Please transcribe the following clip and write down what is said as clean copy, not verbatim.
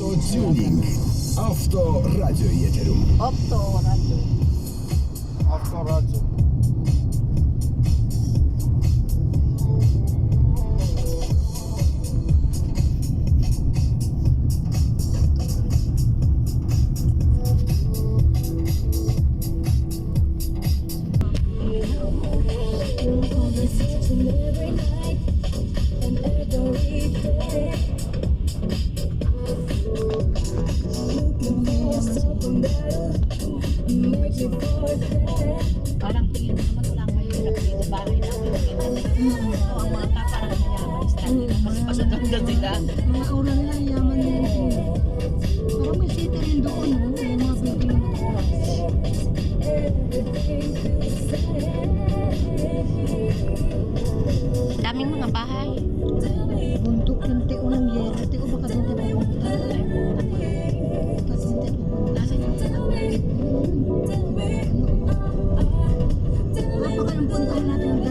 Tuning. Авторадио Етеру. Авторадіо. Авторадіо. Parang tingin mo naman wala kayo hirap dito. Bahay namin. Ang mga ka parang mayaman. Kasi pasunod na sila. Mga aura nila, yaman nila. Parang may city rin doon, no? Yung mga building na Daming mga bahay. bundok ng teo ng yelo. Teo baka doon tayo pumunta. Kasi hindi Nasa yung Napaka yung puntahan natin